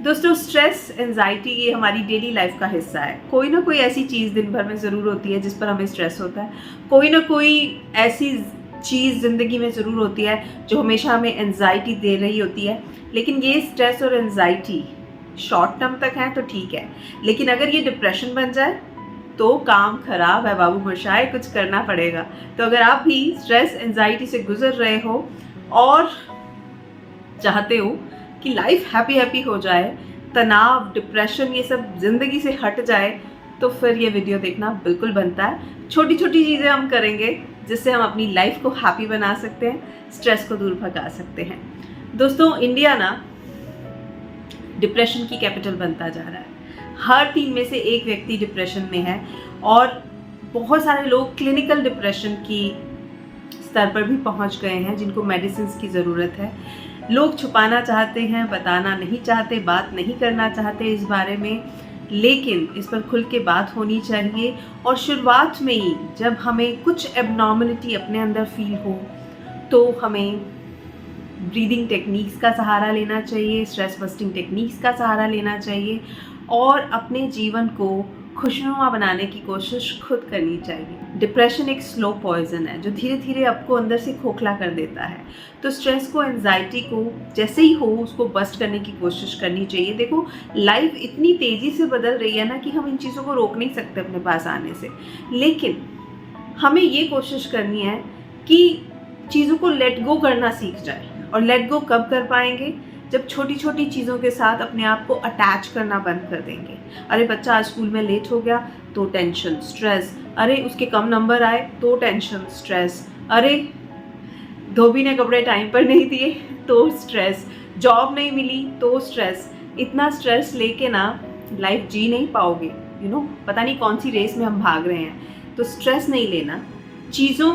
दोस्तों, stress anxiety ये हमारी डेली लाइफ का हिस्सा है। कोई ना कोई ऐसी चीज़ दिन भर में ज़रूर होती है जिस पर हमें स्ट्रेस होता है। कोई ना कोई ऐसी चीज़ ज़िंदगी में ज़रूर होती है जो हमेशा हमें एंजाइटी दे रही होती है। लेकिन ये स्ट्रेस और एंजाइटी शॉर्ट टर्म तक है तो ठीक है, लेकिन अगर ये डिप्रेशन बन जाए तो काम खराब है बाबू मोशाय, कुछ करना पड़ेगा। तो अगर आप भी स्ट्रेस एंजाइटी से गुजर रहे हो और चाहते हो कि लाइफ हैप्पी हैप्पी हो जाए, तनाव, डिप्रेशन ये सब ज़िंदगी से हट जाए, तो फिर ये वीडियो देखना बिल्कुल बनता है। छोटी छोटी चीज़ें हम करेंगे जिससे हम अपनी लाइफ को हैप्पी बना सकते हैं, स्ट्रेस को दूर भगा सकते हैं। दोस्तों, इंडिया ना डिप्रेशन की कैपिटल बनता जा रहा है। हर 3 में से एक व्यक्ति डिप्रेशन में है और बहुत सारे लोग क्लिनिकल डिप्रेशन की स्तर पर भी पहुंच गए हैं जिनको मेडिसिन की ज़रूरत है। लोग छुपाना चाहते हैं, बताना नहीं चाहते, बात नहीं करना चाहते इस बारे में, लेकिन इस पर खुल के बात होनी चाहिए। और शुरुआत में ही जब हमें कुछ एबनॉर्मलिटी अपने अंदर फील हो तो हमें ब्रीदिंग टेक्निक्स का सहारा लेना चाहिए, स्ट्रेस बस्टिंग टेक्निक्स का सहारा लेना चाहिए और अपने जीवन को खुशनुमा बनाने की कोशिश खुद करनी चाहिए। डिप्रेशन एक स्लो पॉइजन है जो धीरे धीरे आपको अंदर से खोखला कर देता है। तो स्ट्रेस को, एंजाइटी को जैसे ही हो उसको बस्ट करने की कोशिश करनी चाहिए। देखो, लाइफ इतनी तेज़ी से बदल रही है ना कि हम इन चीज़ों को रोक नहीं सकते अपने पास आने से, लेकिन हमें ये कोशिश करनी है कि चीज़ों को लेट गो करना सीख जाए। और लेट गो कब कर पाएंगे? जब छोटी छोटी चीज़ों के साथ अपने आप को अटैच करना बंद कर देंगे। अरे बच्चा आज स्कूल में लेट हो गया तो टेंशन, स्ट्रेस। अरे उसके कम नंबर आए तो टेंशन, स्ट्रेस। अरे धोबी ने कपड़े टाइम पर नहीं दिए तो स्ट्रेस। जॉब नहीं मिली तो स्ट्रेस। इतना स्ट्रेस लेके ना लाइफ जी नहीं पाओगे। पता नहीं कौन सी रेस में हम भाग रहे हैं। तो स्ट्रेस नहीं लेना, चीज़ों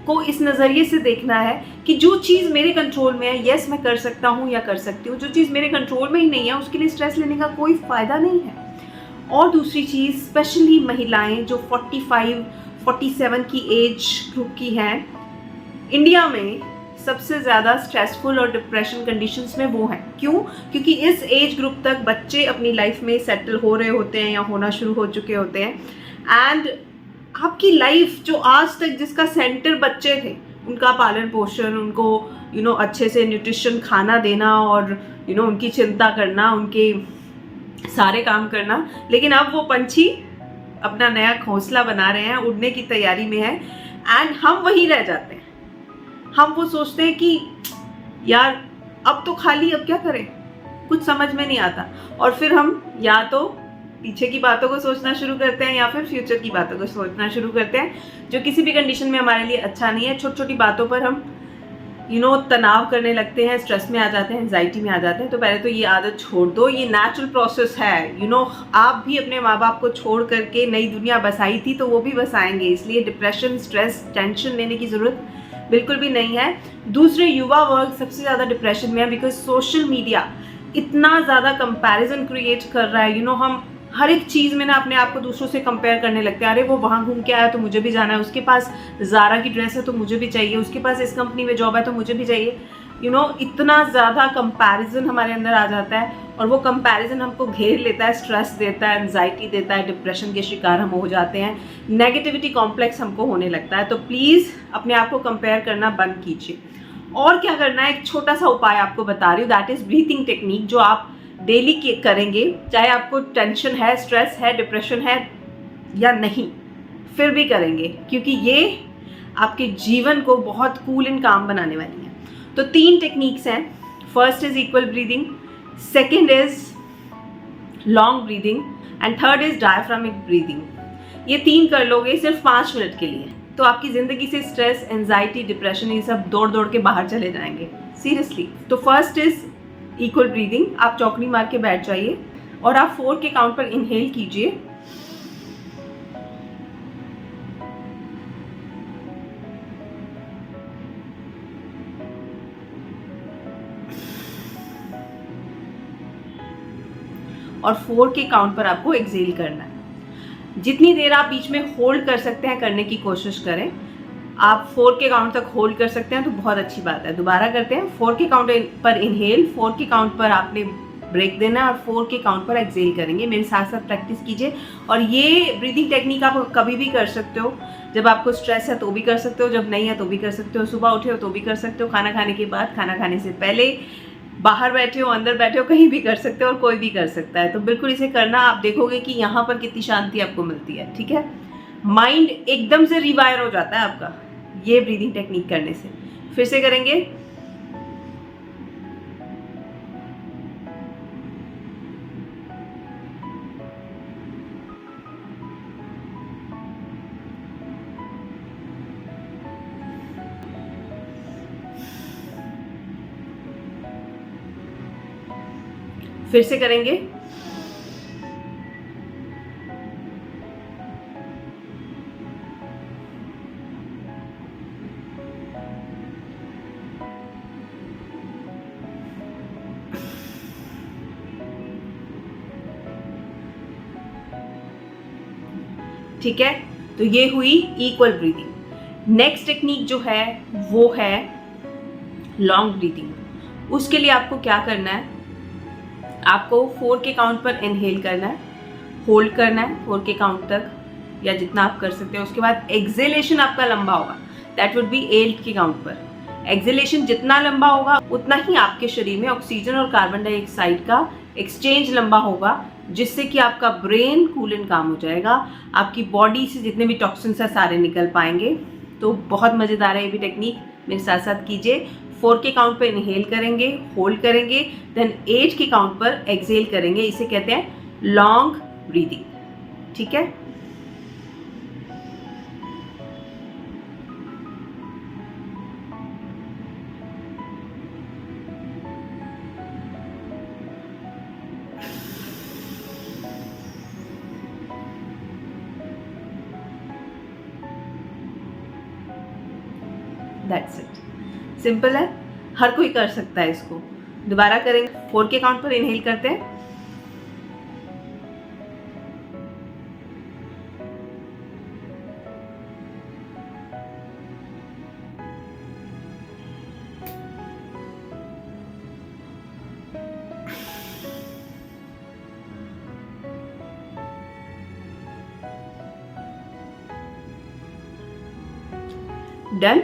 को इस नज़रिए से देखना है कि जो चीज़ मेरे कंट्रोल में है, यस मैं कर सकता हूँ या कर सकती हूँ। जो चीज़ मेरे कंट्रोल में ही नहीं है उसके लिए स्ट्रेस लेने का कोई फ़ायदा नहीं है। और दूसरी चीज़, स्पेशली महिलाएं जो 45-47 की एज ग्रुप की हैं, इंडिया में सबसे ज़्यादा स्ट्रेसफुल और डिप्रेशन कंडीशंस में वो हैं। क्यों? क्योंकि इस एज ग्रुप तक बच्चे अपनी लाइफ में सेटल हो रहे होते हैं या होना शुरू हो चुके होते हैं। एंड आपकी लाइफ जो आज तक जिसका सेंटर बच्चे थे, उनका पालन पोषण, उनको अच्छे से न्यूट्रिशन खाना देना और उनकी चिंता करना, उनके सारे काम करना, लेकिन अब वो पंछी अपना नया घोंसला बना रहे हैं, उड़ने की तैयारी में है एंड हम वहीं रह जाते हैं। हम वो सोचते हैं कि यार अब तो खाली, अब क्या करें, कुछ समझ में नहीं आता। और फिर हम या तो पीछे की बातों को सोचना शुरू करते हैं या फिर फ्यूचर की बातों को सोचना शुरू करते हैं, जो किसी भी कंडीशन में हमारे लिए अच्छा नहीं है। छोटी छोटी बातों पर हम तनाव करने लगते हैं, स्ट्रेस में आ जाते हैं, एंजाइटी में आ जाते हैं। तो पहले तो ये आदत छोड़ दो। ये नेचुरल प्रोसेस है। आप भी अपने माँ बाप को छोड़ करके नई दुनिया बसाई थी तो वो भी बसाएंगे, इसलिए डिप्रेशन, स्ट्रेस, टेंशन लेने की ज़रूरत बिल्कुल भी नहीं है। दूसरे, युवा वर्ग सबसे ज़्यादा डिप्रेशन में है बिकॉज सोशल मीडिया इतना ज़्यादा कंपैरिजन क्रिएट कर रहा है। हम हर एक चीज़ में ना अपने आप को दूसरों से कंपेयर करने लगते हैं। अरे वो वहाँ घूम के आया तो मुझे भी जाना है, उसके पास ज़ारा की ड्रेस है तो मुझे भी चाहिए, उसके पास इस कंपनी में जॉब है तो मुझे भी चाहिए। इतना ज़्यादा कंपैरिजन हमारे अंदर आ जाता है और वो कंपैरिजन हमको घेर लेता है, स्ट्रेस देता है, एंजाइटी देता है, डिप्रेशन के शिकार हम हो जाते हैं, नेगेटिविटी कॉम्प्लेक्स हमको होने लगता है। तो प्लीज़ अपने आप को कंपेयर करना बंद कीजिए। और क्या करना है, एक छोटा सा उपाय आपको बता रही हूँ, दैट इज़ ब्रीथिंग टेक्निक, जो आप डेली करेंगे। चाहे आपको टेंशन है, स्ट्रेस है, डिप्रेशन है या नहीं, फिर भी करेंगे, क्योंकि ये आपके जीवन को बहुत कूल एंड काम बनाने वाली है। तो 3 टेक्निक्स हैं। First is equal breathing, second is long breathing and third is diaphragmatic breathing. ये 3 कर लोगे सिर्फ 5 मिनट के लिए, तो आपकी ज़िंदगी से स्ट्रेस, एंजाइटी, डिप्रेशन ये सब दौड़ दौड़ के बाहर चले जाएंगे, सीरियसली। तो फर्स्ट इज इक्वल ब्रीदिंग। आप चौकड़ी मार के बैठ जाइए और आप 4 के काउंट पर इनहेल कीजिए, और 4 के काउंट पर आपको एक्सेल करना है। जितनी देर आप बीच में होल्ड कर सकते हैं करने की कोशिश करें। आप 4 के काउंट तक होल्ड कर सकते हैं तो बहुत अच्छी बात है। दोबारा करते हैं। 4 के काउंट पर इनहेल, 4 के काउंट पर आपने ब्रेक देना है और 4 के काउंट पर एक्सेल करेंगे। मेरे साथ साथ प्रैक्टिस कीजिए और ये ब्रीदिंग टेक्निक आप कभी भी कर सकते हो। जब आपको स्ट्रेस है तो भी कर सकते हो, जब नहीं है तो भी कर सकते हो, सुबह उठे हो तो भी कर सकते हो, खाना खाने के बाद, खाना खाने से पहले, बाहर बैठे हो, अंदर बैठे हो, कहीं भी कर सकते हो और कोई भी कर सकता है। तो बिल्कुल इसे करना, आप देखोगे कि यहाँ पर कितनी शांति आपको मिलती है। ठीक है, माइंड एकदम से रिवायर हो जाता है आपका ये ब्रीदिंग टेक्निक करने से। फिर से करेंगे। फिर से करेंगे। ठीक है, तो ये हुई इक्वल ब्रीदिंग। नेक्स्ट टेक्निक जो है वो है लॉन्ग ब्रीदिंग। उसके लिए आपको क्या करना है, आपको 4 के काउंट पर इनहेल करना है, होल्ड करना है 4 के काउंट तक या जितना आप कर सकते हो। उसके बाद एक्सेलेशन आपका लंबा होगा, दैट वुड बी 8 के काउंट पर। एक्सेलेशन जितना लंबा होगा उतना ही आपके शरीर में ऑक्सीजन और कार्बन डाइऑक्साइड का एक्सचेंज लंबा होगा, जिससे कि आपका ब्रेन कूल एंड काम हो जाएगा, आपकी बॉडी से जितने भी टॉक्सिन्स है सारे निकल पाएंगे। तो बहुत मज़ेदार है ये भी टेक्निक, मेरे साथ साथ कीजिए। 4 के काउंट पर इनहेल करेंगे, होल्ड करेंगे, देन 8 के काउंट पर एक्सेल करेंगे। इसे कहते हैं लॉन्ग ब्रीदिंग। ठीक है, दैट्स इट। सिंपल है, हर कोई कर सकता है इसको। दोबारा करेंगे, 4 के काउंट पर इनहेल करते हैं, डन।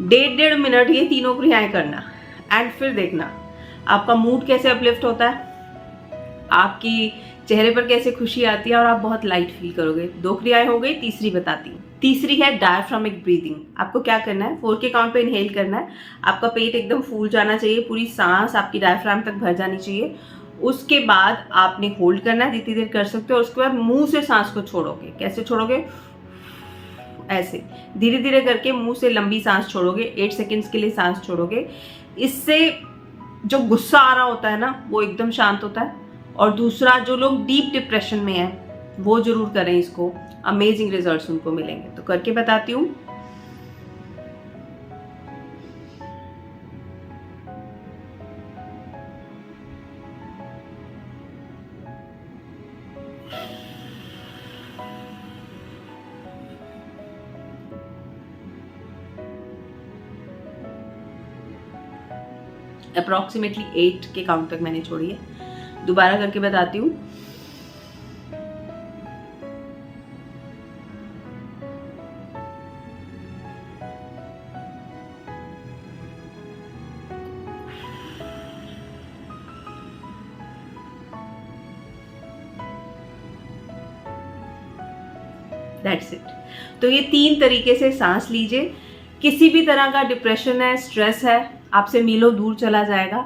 1.5 मिनट ये तीनों क्रियाएं करना एंड फिर देखना आपका मूड कैसे अपलिफ्ट होता है, आपकी चेहरे पर कैसे खुशी आती है और आप बहुत लाइट फील करोगे। 2 क्रियाएं हो गई, तीसरी बताती हूँ। तीसरी है डायफ्रामिक ब्रीदिंग। आपको क्या करना है, 4 के काउंट पे इनहेल करना है, आपका पेट एकदम फूल जाना चाहिए, पूरी सांस आपकी डायफ्राम तक भर जानी चाहिए। उसके बाद आपने होल्ड करना है, जितनी देर कर सकते हो, और उसके बाद मुंह से सांस को छोड़ोगे। कैसे छोड़ोगे, ऐसे धीरे धीरे करके मुंह से लंबी सांस छोड़ोगे, 8 सेकेंड्स के लिए सांस छोड़ोगे। इससे जो गुस्सा आ रहा होता है ना वो एकदम शांत होता है। और दूसरा, जो लोग डीप डिप्रेशन में हैं वो जरूर करें इसको, अमेजिंग रिजल्ट्स उनको मिलेंगे। तो करके बताती हूँ। अप्रॉक्सीमेटली 8 के काउंट तक मैंने छोड़ी है। दोबारा करके बताती हूँ। That's it. तो ये 3 तरीके से सांस लीजिए। किसी भी तरह का डिप्रेशन है, स्ट्रेस है, आपसे मीलों दूर चला जाएगा।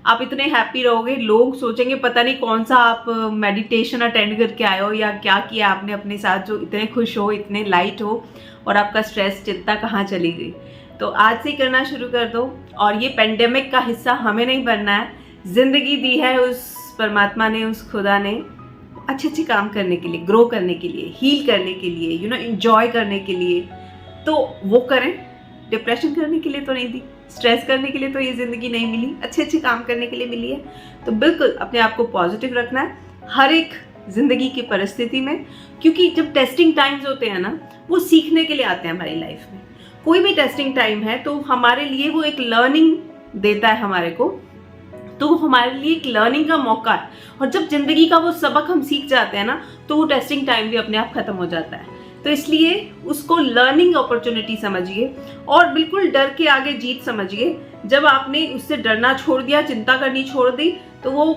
आप इतने हैप्पी रहोगे, लोग सोचेंगे पता नहीं कौन सा आप मेडिटेशन अटेंड करके आए हो या क्या किया आपने अपने साथ, जो इतने खुश हो, इतने लाइट हो, और आपका स्ट्रेस, चिंता कहाँ चली गई। तो आज से करना शुरू कर दो। और ये पेंडेमिक का हिस्सा हमें नहीं बनना है। जिंदगी दी है उस परमात्मा ने, उस खुदा ने, अच्छे अच्छे काम करने के लिए, ग्रो करने के लिए, हील करने के लिए, एंजॉय करने के लिए। तो वो करें। डिप्रेशन करने के लिए तो नहीं दी, स्ट्रेस करने के लिए तो ये ज़िंदगी नहीं मिली, अच्छे अच्छे काम करने के लिए मिली है। तो बिल्कुल अपने आप को पॉजिटिव रखना है हर एक ज़िंदगी की परिस्थिति में, क्योंकि जब टेस्टिंग टाइम्स होते हैं ना, वो सीखने के लिए आते हैं हमारी लाइफ में। कोई भी टेस्टिंग टाइम है तो हमारे लिए वो एक लर्निंग देता है हमारे को, तो वो हमारे लिए एक लर्निंग का मौका है। और जब जिंदगी का वो सबक हम सीख जाते हैं ना, तो वो टेस्टिंग टाइम भी अपने आप खत्म हो जाता है। तो इसलिए उसको लर्निंग अपॉर्चुनिटी समझिए और बिल्कुल डर के आगे जीत समझिए। जब आपने उससे डरना छोड़ दिया, चिंता करनी छोड़ दी, तो वो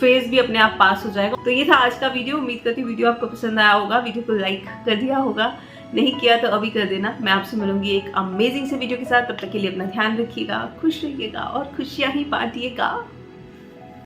फेज भी अपने आप पास हो जाएगा। तो ये था आज का वीडियो। उम्मीद करती हूँ वीडियो आपको पसंद आया होगा। वीडियो को लाइक कर दिया होगा, नहीं किया तो अभी कर देना। मैं आपसे मिलूंगी एक अमेजिंग से वीडियो के साथ। तब तक के लिए अपना ध्यान रखिएगा, खुश रहिएगा और खुशियाँ ही बांटिएगा।